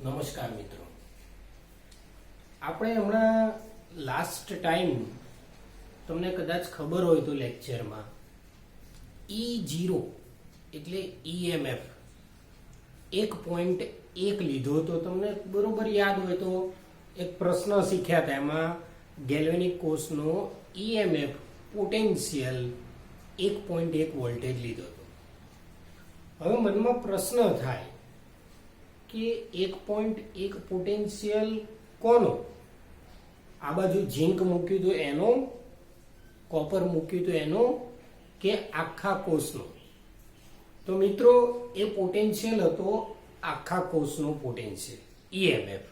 નમસ્કાર મિત્રો, આપણે હમણાં લાસ્ટ ટાઈમ તમને કદાચ ખબર હોય તો લેક્ચરમાં E0 એટલે EMF 1.1 લીધો તો તમને બરોબર યાદ હોય તો એક પ્રશ્ન શીખ્યા હતા. એમાં ગેલ્વેનિક કોષનો EMF પોટેન્શિયલ 1.1 વોલ્ટેજ લીધો હતો. હવે મનમાં પ્રશ્ન થાય કે 1.1 પોટેન્શિયલ કોનો? આ બાજુ ઝીંક મૂક્યું તો એનો, કોપર મૂક્યું તો એનો, કે આખા કોષનો? તો મિત્રો એ પોટેન્શિયલ હતો આખા કોષનો પોટેન્શિયલ EMF.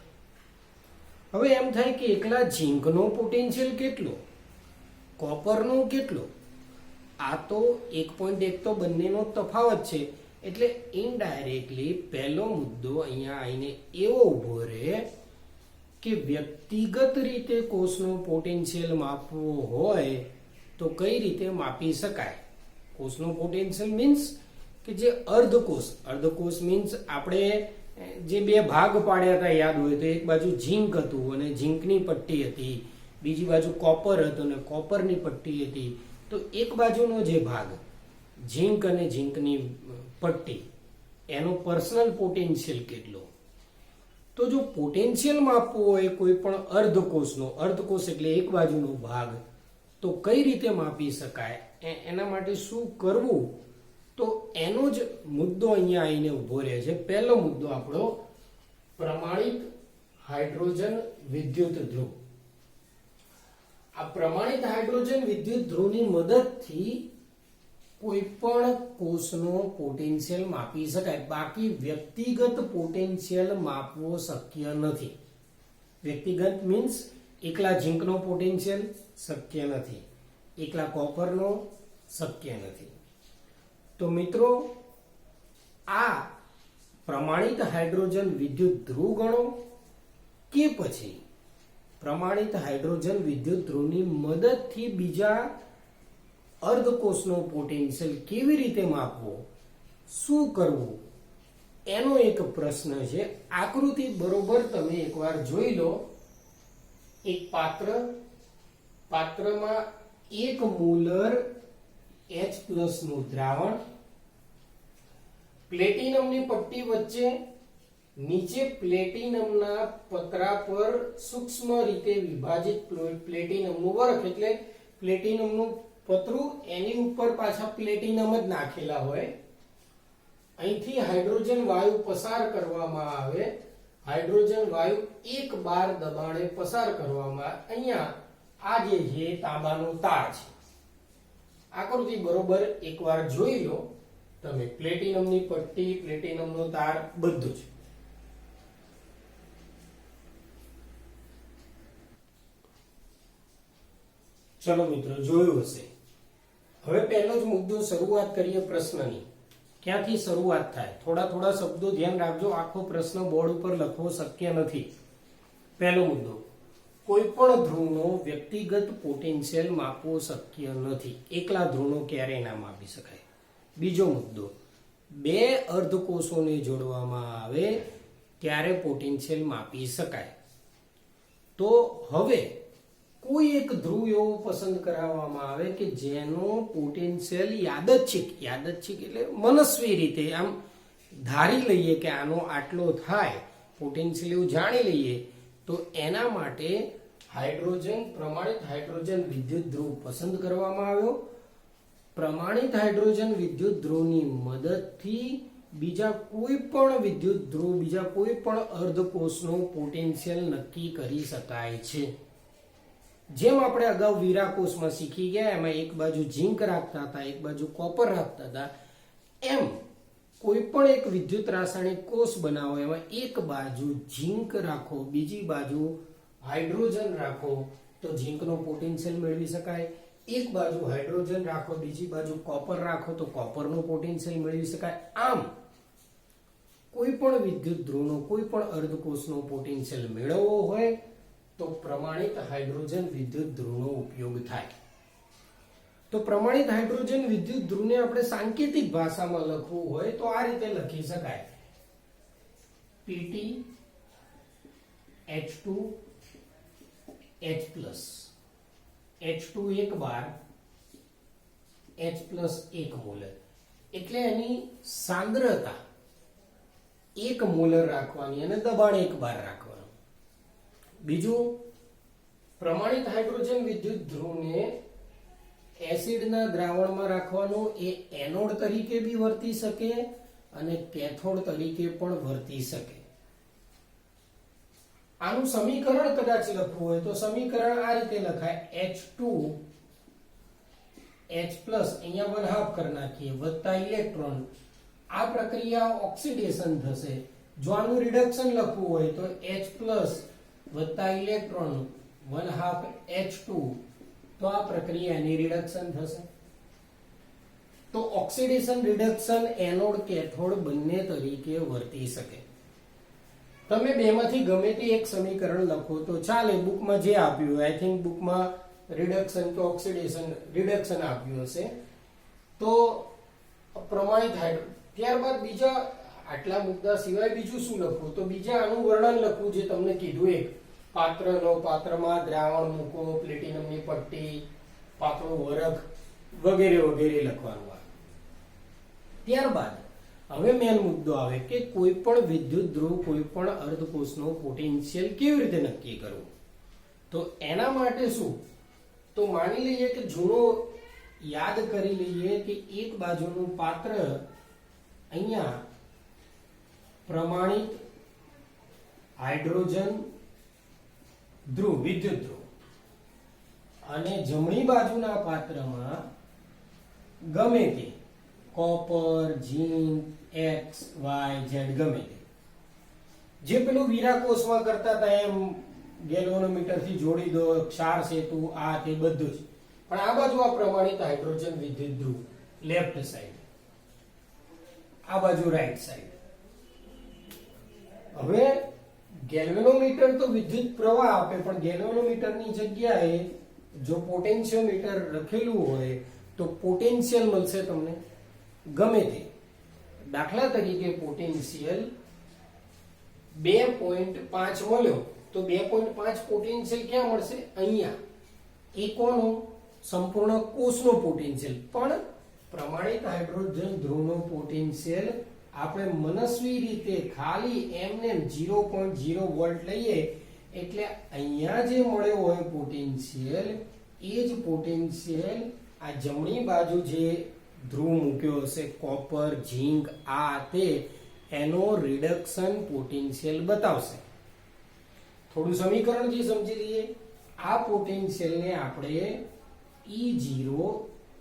હવે એમ થાય કે એકલા ઝીંકનો પોટેન્શિયલ કેટલો, કોપરનો કેટલો? આ તો 1.1 તો બંનેનો તફાવત છે. એટલે ઇનડાયરેક્ટલી પહેલો મુદ્દો અહીંયા આવીને એવો ઉભો રહે કે વ્યક્તિગત રીતે કોષનો પોટેન્શિયલ માપવો હોય તો કઈ રીતે માપી શકાય? કોષનો પોટેન્શિયલ મીન્સ કે જે અર્ધકોષ મીન્સ આપણે જે બે ભાગ પાડ્યા હતા યાદ હોય તો એક બાજુ ઝીંક હતું અને ઝીંકની પટ્ટી હતી, બીજી બાજુ કોપર હતું અને કોપરની પટ્ટી હતી. તો એક બાજુનો જે ભાગ ઝીંક અને ઝીંકની પટ્ટી એનો પર્સનલ પોટેન્શિયલ કેટલો? તો જો પોટેન્શિયલ માપવું હોય કોઈ પણ અર્ધકોષ એટલે એક બાજુનો ભાગ, તો કઈ રીતે માપી શકાય? એના માટે શું કરવું? તો એનો જ મુદ્દો અહીંયા આવીને ઉભો રહે છે. પહેલો મુદ્દો આપણો પ્રમાણિત હાઇડ્રોજન વિદ્યુત ધ્રુવ. આ પ્રમાણિત હાઇડ્રોજન વિદ્યુત ધ્રુવની મદદથી કોઈ પણ કોષનો પોટેન્શિયલ માપી શકાય. બાકી વ્યક્તિગત પોટેન્શિયલ માપવો શક્ય નથી. વ્યક્તિગત મીન્સ એકલા ઝીંકનો પોટેન્શિયલ શક્ય નથી, એકલા કોપરનો શક્ય નથી. તો મિત્રો આ પ્રમાણિત હાઇડ્રોજન વિદ્યુત ધ્રુવ ગણો કે પછી પ્રમાણિત હાઇડ્રોજન વિદ્યુત ધ્રુવની મદદથી બીજા અર્ધકોષનો પોટેન્શિયલ કેવી રીતે માપવો, શું કરવું, એનો એક પ્રશ્ન છે. આકૃતિ બરોબર તમે એકવાર જોઈ લો. એક પાત્રમાં 1 મોલર H+ નું દ્રાવણ, પ્લેટિનમની પટ્ટી વચ્ચે, નીચે પ્લેટિનમના પતરા પર સૂક્ષ્મ રીતે વિભાજિત પ્લેટિનમનું વર્ક એટલે પ્લેટિનમનું પતરું, એની ઉપર પાછા પ્લેટિનમ જ નાખેલા હોય. અહીંથી હાઇડ્રોજન વાયુ પસાર કરવામાં આવે. હાઇડ્રોજન વાયુ એક બાર દબાણે પસાર કરવામાં આવે. અહીંયા આ જે છે તાંબાનો તાર છે. આકૃતિ બરોબર એકવાર જોઈ લો તમે. પ્લેટિનમની પટ્ટી, પ્લેટિનમનો તાર બધું જ. ચલો મિત્રો જોયું હશે. હવે પહેલો જ મુદ્દો શરૂઆત કરીએ પ્રશ્નની. ક્યાંથી શરૂઆત થાય? થોડા શબ્દો ધ્યાન રાખજો. આખો પ્રશ્ન બોર્ડ ઉપર લખવો શક્ય નથી. પહેલો મુદ્દો, કોઈ પણ ધ્રુવનો વ્યક્તિગત પોટેન્શિયલ માપવો શક્ય નથી. એકલા ધ્રુવનો ક્યારેય ના માપી શકાય. બીજો મુદ્દો, બે અર્ધકોષોને જોડવામાં આવે ત્યારે પોટેન્શિયલ માપી શકાય. તો હવે કોઈ એક ધ્રુવ એવો પસંદ કરાવવામાં આવે કે જેનો પોટેન્શિયલ યાદચ્છિક એટલે મનસ્વી રીતે આમ ધારી લઈએ કે આનો આટલો થાય, પોટેન્શિયલ એવું જાણી લઈએ. તો એના માટે પ્રમાણિત હાઇડ્રોજન વિદ્યુત ધ્રુવ પસંદ કરવામાં આવ્યો. પ્રમાણિત હાઇડ્રોજન વિદ્યુત ધ્રુવની મદદથી બીજા કોઈ પણ વિદ્યુત ધ્રુવ, બીજા કોઈ પણ અર્ધકોષનો પોટેન્શિયલ નક્કી કરી શકાય છે. જેમ આપણે અગાઉ વીરાકોષમાં શીખી ગયા, એમાં એક બાજુ ઝીંક રાખતા હતા, એક બાજુ કોપર રાખતા હતા. એમ કોઈ પણ એક વિદ્યુત રાસાયણિક કોષ બનાવો, એમાં એક બાજુ ઝીંક રાખો, બીજી બાજુ હાઇડ્રોજન રાખો તો ઝીંકનો પોટેન્શિયલ મેળવી શકાય. એક બાજુ હાઇડ્રોજન રાખો, બીજી બાજુ કોપર રાખો તો કોપરનો પોટેન્શિયલ મેળવી શકાય. આમ કોઈ પણ વિદ્યુત ધ્રુવનો, કોઈ પણ અર્ધકોષનો પોટેન્શિયલ મેળવવો હોય તો પ્રમાણિત હાઇડ્રોજન વિદ્યુત ધ્રુવનો ઉપયોગ થાય. તો પ્રમાણિત હાઇડ્રોજન વિદ્યુત ધ્રુવને આપણે સાંકેતિક ભાષામાં લખવું હોય તો આ રીતે લખી શકાય: PT H2 H plus, H2 એક બાર, H પ્લસ 1 મોલર, એટલે એની સાંદ્રતા 1 મોલર રાખવાની અને દબાણ 1 બાર રાખવાનું. બીજું, પ્રમાણિત હાઇડ્રોજન વિદ્યુત ધ્રુવને એસિડના દ્રાવણમાં રાખવાનું. એ એનોડ તરીકે બી વર્તી શકે અને કેથોડ તરીકે પણ વર્તી શકે. આનું સમીકરણ કદાચ લખવું હોય તો સમીકરણ આ રીતે લખાય: H2 H પ્લસ, અહીંયા 1/2 કરી નાખીએ, વત્તા ઇલેક્ટ્રોન. આ પ્રક્રિયા ઓક્સિડેશન થશે. જો આનું રિડક્શન લખવું હોય તો H પ્લસ વત્તા ઇલેક્ટ્રોન 1/2 H2, તો આ પ્રક્રિયાની રિડક્શન થશે. તો ઓક્સિડેશન રિડક્શન એનોડ કેથોડ બંને તરીકે વર્તી શકે. તમે બેમાંથી ગમે તે એક સમીકરણ લખો તો ચાલે. બુકમાં જે આપ્યું, આઈ થિંક બુકમાં રિડક્શન કે ઓક્સિડેશન રિડક્શન આપ્યું હશે. તો પ્રમાણિત હાઇડ્રો, ત્યારબાદ બીજા આટલા મુદ્દા સિવાય બીજું શું લખવું? તો બીજા આનું વર્ણન લખવું જે તમને કીધું. એક પાત્ર લો, પાત્રમાં દ્રાવણ મૂકો, પ્લેટિનમની પટ્ટી, પાતળું વરખ વગેરે વગેરે લખવાનું. ત્યારબાદ હવે મેન મુદ્દો આવે કે કોઈ પણ વિદ્યુત ધ્રુવ, કોઈ પણ અર્ધકોષનો પોટેન્શિયલ કેવી રીતે નક્કી કરવું? તો એના માટે શું? તો માની લઈએ કે જૂનો યાદ કરી લઈએ કે એક બાજુનું પાત્ર અહીંયા પ્રમાણિત હાઇડ્રોજન ધ્રુવ, વિદ્યુત ધ્રુવ, અને જમણી બાજુના પાત્રમાં ગમે તે કોપર, ઝીંક, એક્સ, વાય, ઝેડ ગમે તે, જે પેલું વીરાકોષમાં કરતા હતા એમ ગેલ્વેનોમીટર થી જોડી દો, ક્ષાર સેતુ, આ તે બધું જ. પણ આ બાજુ આ પ્રમાણિત હાઇડ્રોજન વિદ્યુત ધ્રુવ લેફ્ટ સાઈડ, આ બાજુ રાઈટ સાઈડ. હવે ગેલ્વેનોમીટર તો વિદ્યુત પ્રવાહ આપે, પણ ગેલ્વેનોમીટરની જગ્યાએ જો પોટેન્શિયોમીટર લખેલું હોય તો પોટેન્શિયલ મળશે તમને ગમે તે. દાખલા તરીકે પોટેન્શિયલ 2.5 મળ્યો તો 2.5 પોટેન્શિયલ ક્યાં મળશે? અહીંયા. એ કોનો? સંપૂર્ણ કોષનો પોટેન્શિયલ. પણ પ્રમાણિત હાઇડ્રોજન ધ્રુવનો પોટેન્શિયલ આપણે મનસ્વી રીતે ખાલી એમને 0.0 વોલ્ટ લઈએ એટલે અહીંયા જે મળ્યો હોય પોટેન્શિયલ, એ જ પોટેન્શિયલ આ જમણી બાજુ જે ધ્રુવ મૂક્યો હશે, કોપર, ઝીંક, આ તે, એનો રિડક્શન પોટેન્શિયલ બતાવશે. થોડું સમીકરણથી સમજી લઈએ. આ પોટેન્શિયલને આપણે E0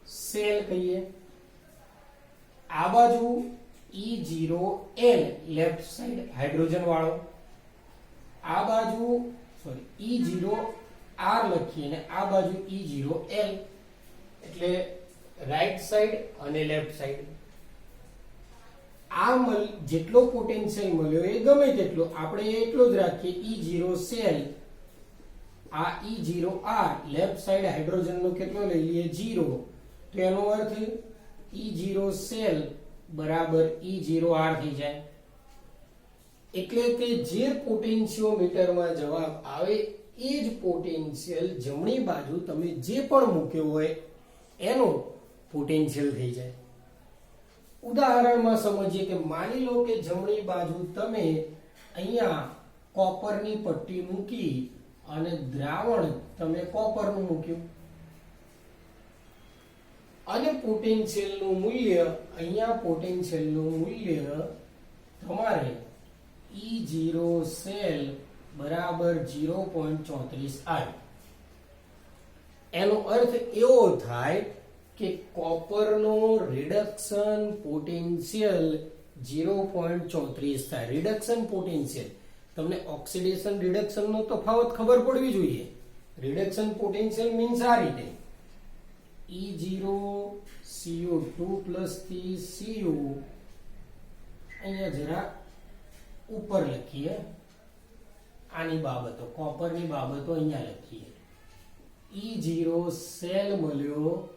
સેલ કહીએ. આ બાજુ E0L લેફ્ટ સાઈડ હાઇડ્રોજન વાળો, આ બાજુ E0R લખીએ ને આ બાજુ E0L, એટલે રાઈટ સાઈડ અને લેફ્ટ સાઈડ. આ જેટલો પોટેન્શિયલ મળ્યો એ ગમે તેટલો આપણે એટલો જ રાખીએ. E0 સેલ, આ E0R લેફ્ટ સાઈડ હાઇડ્રોજનનો કેટલો લઈ લઈએ? 0. તો એનો અર્થ E0 સેલ બરાબર E0R થઈ જાય. એટલે કે જે પોટેન્શિયોમીટરમાં જવાબ આવે એ જ પોટેન્શિયલ જમણી બાજુ તમે જે પણ મૂક્યો હોય એનો પોટેન્શિયલ થઈ જાય. ઉદાહરણમાં સમજીએ કે માની લો કે જમણી બાજુ તમે અહીંયા કોપરની પટ્ટી મૂકી અને દ્રાવણ તમે કોપરનું મૂક્યું, અને પોટેન્શિયલનું મૂલ્ય, અહીંયા પોટેન્શિયલનું મૂલ્ય તમારે E0 સેલ બરાબર 0.34 આવે. એનો અર્થ એવો થાય કે કોપરનો રિડક્શન પોટેન્શિયલ 0.34 થાય. રિડક્શન પોટેન્શિયલ, તમને ઓક્સિડેશન રિડક્શન નો તફાવત ખબર પડવી જોઈએ. રિડક્શન પોટેન્શિયલ મીન્સ આ રીતે E0 CO2 પ્લસ થી Cu, અહીંયા જરા ઉપર લખીએ, આની બાબતો, કોપરની બાબતો અહીંયા લખીએ. E0 સેલ મળ્યો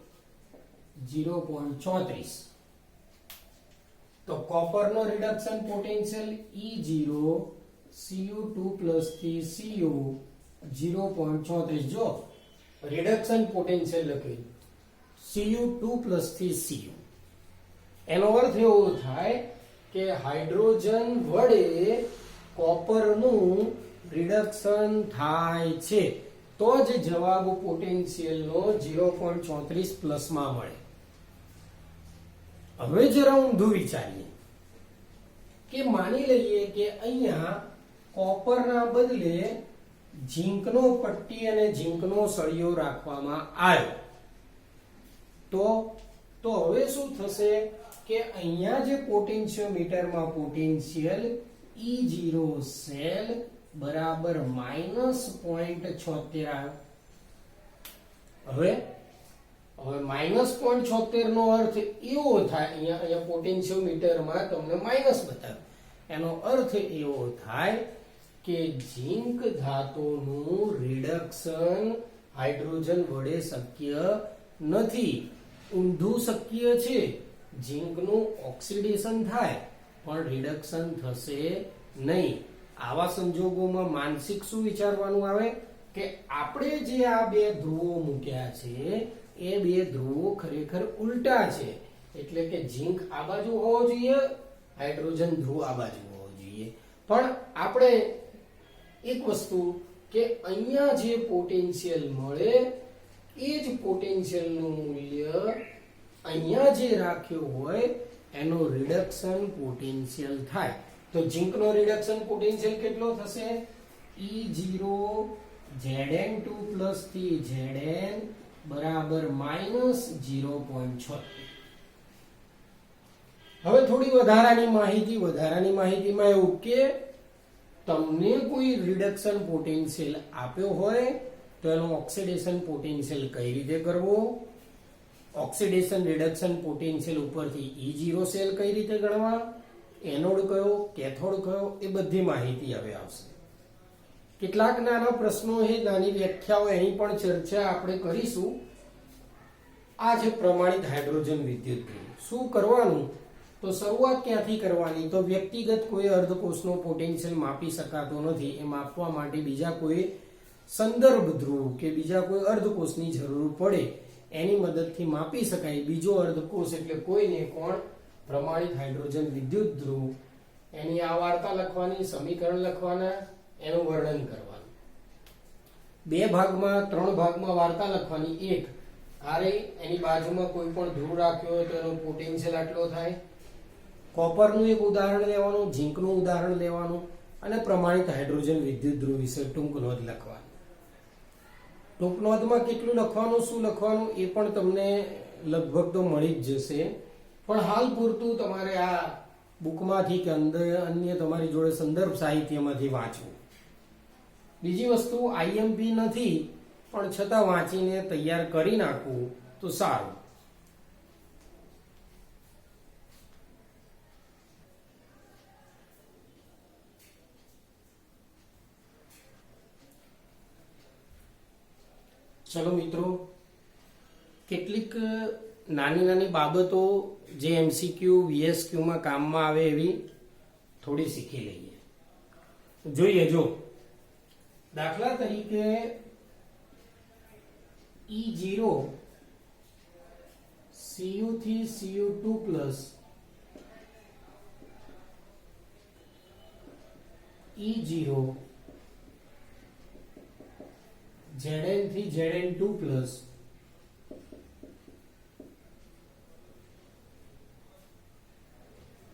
0.34, તો કોપરનો રિડક્શન પોટેન્શિયલ E0 Cu2 થી Cu 0.34 જો રિડક્શન પોટેન્શિયલ લખ્યું Cu2 થી Cu એનો અર્થ એવો થાય કે હાઇડ્રોજન વડે કોપરનું રિડક્શન થાય છે તો જ જવાબ પોટેન્શિયલ નો 0.34 પ્લસ માં મળે. હવે જરા ઊંધું વિચારીએ કે માની લઈએ કે અહીંયા કોપરના બદલે ઝીંકનો પટ્ટી અને ઝીંકનો સળિયો રાખવામાં આવ્યો તો હવે શું થશે કે અહીંયા જે પોટેન્શિયોમીટરમાં પોટેન્શિયલ E0 સેલ બરાબર -0.76 આવ્યો. હવે -0.76 નો અર્થ એવો થાય, અહીંયા પોટેન્શિયોમીટરમાં તમને માઇનસ બતાવ્યું, એનો અર્થ એવો થાય કે ઝીંક ધાતુનું રિડક્શન હાઇડ્રોજન વડે શક્ય નથી, ઊંધું શક્ય છે. ઝીંકનું ઓક્સિડેશન થાય પણ રિડક્શન થશે નહીં. આવા સંજોગોમાં માનસિક શું વિચારવાનું આવે કે આપણે જે આ બે ધ્રુવો મૂક્યા છે એ બે ધ્રુવો ખરેખર ઉલટા છે, એટલે કે ઝીંક આ બાજુ હોવો જોઈએ, હાઇડ્રોજન ધ્રુવ આ બાજુ હોવો જોઈએ. પણ આપણે એક વસ્તુ કે અહીંયા જે પોટેન્શિયલ મળે એ જ પોટેન્શિયલનું મૂલ્ય અહીંયા જે રાખ્યો હોય એનો રિડક્શન પોટેન્શિયલ થાય. તો ઝીંકનો રિડક્શન પોટેન્શિયલ કેટલો થશે? E0 Zn2 થી Zn બરાબર -0.76. હવે થોડી વધારાની માહિતીમાં એવું કે તમને કોઈ રિડક્શન પોટેન્શિયલ આપ્યો હોય તો એનો ઓક્સિડેશન પોટેન્શિયલ કઈ રીતે કરવો, ઓક્સિડેશન રિડક્શન પોટેન્શિયલ ઉપરથી E0 સેલ કઈ રીતે ગણવા, એનોડ કયો, કેથોડ કયો, એ બધી માહિતી હવે આવશે. કેટલાક નાના પ્રશ્નો છે, નાની વ્યાખ્યાઓ, એની પણ ચર્ચા આપણે કરીશું. આ છે પ્રમાણિત હાઇડ્રોજન વિદ્યુત ધ્રુવ. શું કરવાનું? તો શરૂઆત ક્યાંથી કરવાની? તો વ્યક્તિગત કોઈ અર્ધકોષનો પોટેન્શિયલ માપી શકાતો નથી, એ માપવા માટે બીજા કોઈ સંદર્ભ ધ્રુવ કે બીજા કોઈ અર્ધકોષની જરૂર પડે, એની મદદથી માપી શકાય. બીજો અર્ધકોષ એટલે કોઈને કોણ? પ્રમાણિત હાઇડ્રોજન વિદ્યુત ધ્રુવ. એની આ વાર્તા લખવાની, સમીકરણ લખવાના, એનું વર્ણન કરવાનું. 2 ભાગમાં 3 ભાગમાં વાર્તા લખવાની. એક આ રહી, એની બાજુમાં કોઈ પણ ધ્રુવ રાખ્યો હોય તો એનો પોટેન્શિયલ આટલો થાય. કોપરનું એક ઉદાહરણ લેવાનું, ઝીંકનું ઉદાહરણ લેવાનું અને પ્રમાણિત હાઇડ્રોજન વિદ્યુત ધ્રુવ વિશે ટૂંક નોંધ લખવાની. ટૂંક નોંધમાં કેટલું લખવાનું, શું લખવાનું એ પણ તમને લગભગ તો મળી જ જશે, પણ હાલ પૂરતું તમારે આ બુકમાંથી કે અન્ય તમારી જોડે સંદર્ભ સાહિત્યમાંથી વાંચવું. બીજી વસ્તુ IMP નથી, પણ છતાં વાંચીને તૈયાર કરી નાખવું તો સારું. ચલો મિત્રો, કેટલીક નાની બાબતો જે MCQ VSQ માં કામમાં આવે એવી થોડી શીખી લઈએ. જોઈએ, જો દાખલા તરીકે E0 Cu થી Cu2 E0 Zn થી Zn2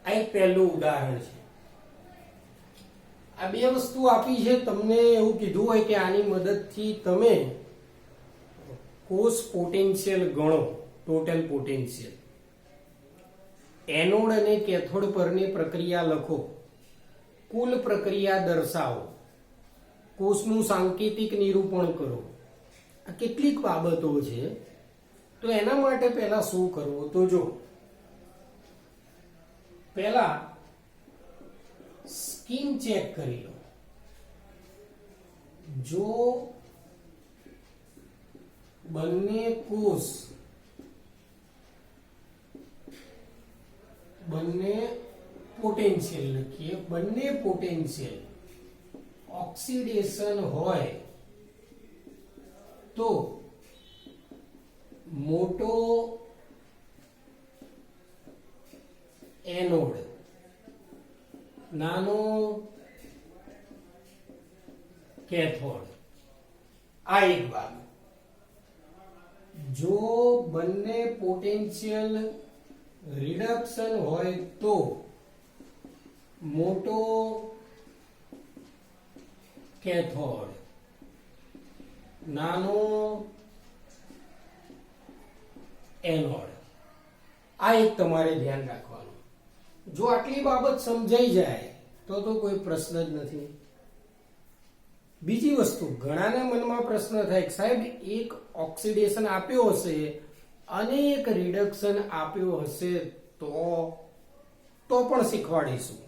આ એક પહેલું ઉદાહરણ છે. આ બે વસ્તુ આપી છે, તમને એવું કીધું હોય કે આની મદદથી તમે કોષ પોટેન્શિયલ ગણો, ટોટલ પોટેન્શિયલ. એનોડ અને કેથોડ પરની પ્રક્રિયા લખો, કુલ પ્રક્રિયા દર્શાવો, કોષનું સાંકેતિક નિરૂપણ કરો. આ કેટલીક બાબતો છે. તો એના માટે પહેલા શું કરવું? તો જો પહેલા સ્કીમ ચેક કરી લો. જો બંને કોષ બંને પોટેન્શિયલ લખીએ, બંને પોટેન્શિયલ ઓક્સિડેશન હોય તો મોટો એનોડ નાનો કેથોડ. આ એક ભાગ. જો બંને પોટેન્શિયલ રિડક્શન હોય તો મોટો કેથોડ નાનો એનોડ. આ એક તમારે ધ્યાન રાખવાનું. જો આટલી બાબત સમજાઈ જાય તો કોઈ પ્રશ્ન જ નથી. બીજી વસ્તુ, ઘણાના મનમાં પ્રશ્ન થાય કે સાહેબ એક ઓક્સિડેશન આપ્યો હશે અને એક રિડક્શન આપ્યો હશે તો પણ શીખવાડીશું.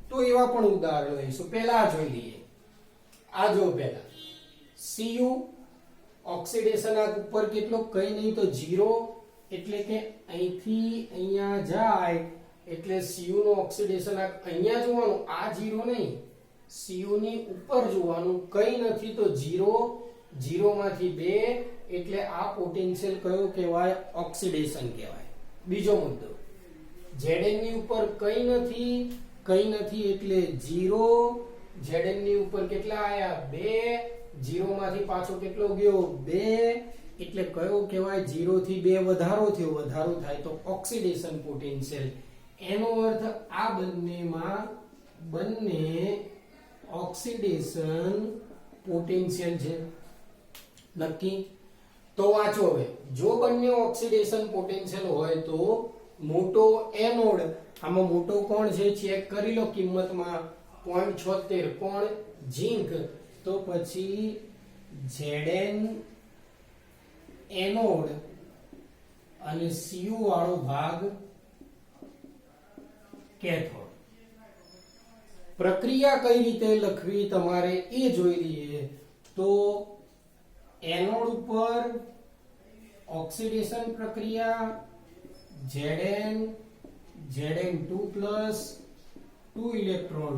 તો એવા પણ ઉદાહરણ લઈશું. પહેલા જોઈ લઈએ. આ જો પહેલા Cu ઓક્સિડેશન આ ઉપર કેટલો, કઈ નહીં તો 0, એટલે કે અહીંથી અહીંયા જાય એટલે Cu નો ઓક્સિડેશન અહીંયા જોવાનું, આ 0 નહીં, Cu ની ઉપર જોવાનું, કઈ નથી તો 0, 0 માંથી 2, એટલે આ પોટેન્શિયલ કયો કહેવાય? ઓક્સિડેશન કહેવાય. બીજો મુદ્દો, Zn ની ઉપર કઈ નથી એટલે 0, Zn ની ઉપર કેટલા આયા? 2, 0 માંથી પાછો કેટલો ગયો? 2, એટલે કયો કહેવાય? 0 થી 2 વધારો થયો, વધારો થાય તો ઓક્સિડેશન પોટેન્શિયલ. એનો અર્થ આ બંને ઓક્સિડેશન પોટેન્શિયલ છે. નક્કી? તો વાંચો હવે. જો બંને ઓક્સિડેશન પોટેન્શિયલ હોય તો મોટો એનોડ, આમાં મોટો કોણ છે ચેક કરી લો કિંમતમાં, 0.76 કોણ? ઝિંક. તો પછી Zn એનોડ અને Cu વાળો ભાગ કેથોડ. પ્રક્રિયા કઈ રીતે લખવી તમારે એ જોઈ લઈએ. તો એનોડ ઉપર ઓક્સિડેશન પ્રક્રિયા Zn2+ 2 ઇલેક્ટ્રોન,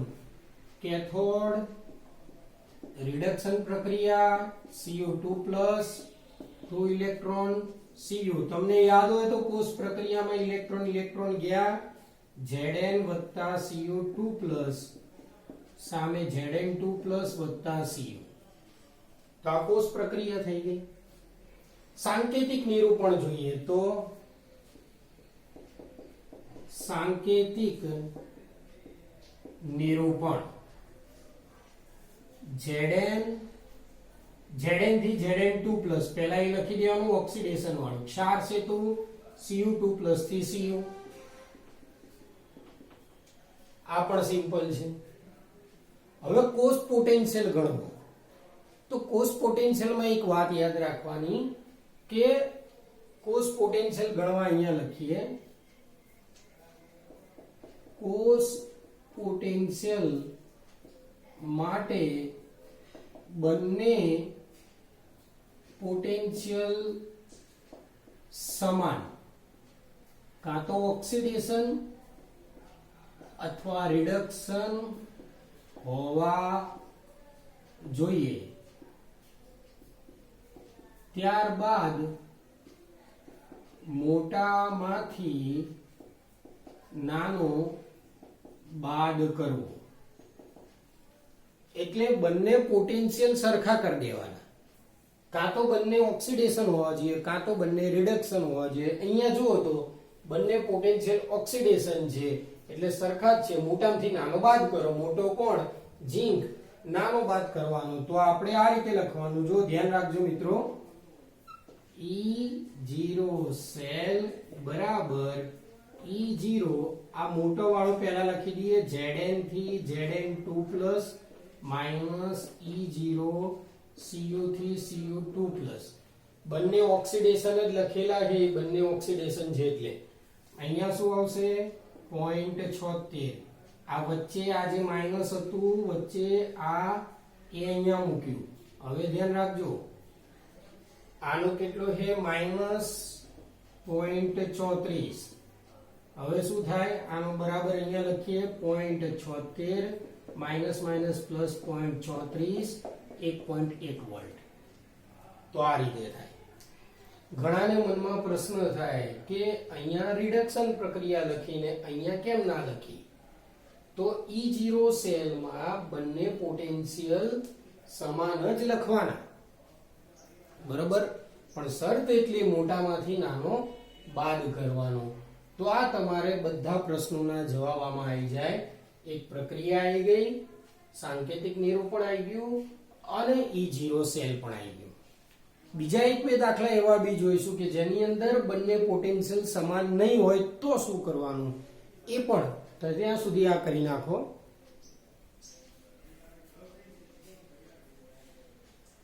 કેથોડ રિડક્શન પ્રક્રિયા Cu2+ 2 ઇલેક્ટ્રોન, Cu. તમને યાદ હોય તો કોષ પ્રક્રિયામાં ઇલેક્ટ્રોન ગયા, Zn + Cu2+ સામે Zn2+ + Cu. તો આ કોષ પ્રક્રિયા થઈ ગઈ. સાંકેતિક નિરૂપણ જોઈએ તો સાંકેતિક નિરૂપણ Zn થી Zn2+, પહેલા એ લખી દેવાનું ઓક્સિડેશન વાળું, ક્ષાર છે તો Cu2+ થી Cu. આ પણ સિમ્પલ છે. હવે કોષ પોટેન્શિયલ ગણવો. તો કોષ પોટેન્શિયલમાં એક વાત યાદ રાખવાની કે કોષ પોટેન્શિયલ ગણવા અહીંયા લખીએ. કોષ પોટેન્શિયલ માટે બંને પોટેન્શિયલ સમાન, કાં તો ઓક્સિડેશન અથવા રિડક્શન હોવા જોઈએ. ત્યારબાદ મોટામાંથી નાનો બાદ કરવો. એટલે બંને પોટેન્શિયલ સરખા કરી દેવાના, કાં તો બંને ઓક્સિડેશન હોવા જોઈએ કાં તો બંને રિડક્શન હોવા જોઈએ. અહીંયા જુઓ તો બંને પોટેન્શિયલ ઓક્સિડેશન છે એટલે સરખા જ છે. મોટામાંથી નાનો બાદ કરો. મોટો કોણ? ઝિંક. નાનો બાદ કરવાનો. તો આપણે આ રીતે લખવાનું. જો ધ્યાન રાખજો મિત્રો, E0 સેલ બરાબર E0, આ મોટો વાળો પહેલા લખી દઈએ, Zn થી Zn2+ માઈનસ E0 Cu થી Cu2+. બંને ઓક્સિડેશન જ લખેલા છે, બંને ઓક્સિડેશન છે એટલે અહીંયા શું આવશે? 0.76. આ વચ્ચે આ જે માઈનસ હતું વચ્ચે આ એ અહીંયા મૂક્યું. હવે ધ્યાન રાખજો, આનો કેટલો છે? -0.34. હવે શું થાય? આનો બરાબર અહીંયા લખીએ 0.76 માઇનસ માઇનસ પ્લસ 0.34 1.1 વોલ્ટ. તો આ રીતે થાય. ઘણાને મનમાં પ્રશ્ન થાય કે અહીંયા રિડક્શન પ્રક્રિયા લખીને અહીંયા કેમ ના લખી? તો E0 સેલમાં બંને પોટેન્શિયલ સમાન જ લખવાના, બરોબર, પણ શરત એટલી મોટામાંથી નાનો બાદ કરવાનો. તો આ તમારે બધા પ્રશ્નોના જવાબ આમાં આવી જાય. એક પ્રક્રિયા આવી ગઈ, સાંકેતિક નિરૂપણ આવી ગયું અને E0 સેલ પણ આવી ગયું. બીજા એક બે દાખલા એવા બી જોઈશું કે જેની અંદર બંને પોટેન્શિયલ સમાન નહીં હોય તો શું કરવાનું, એ પણ. તો ત્યાં સુધી આ કરી નાખો.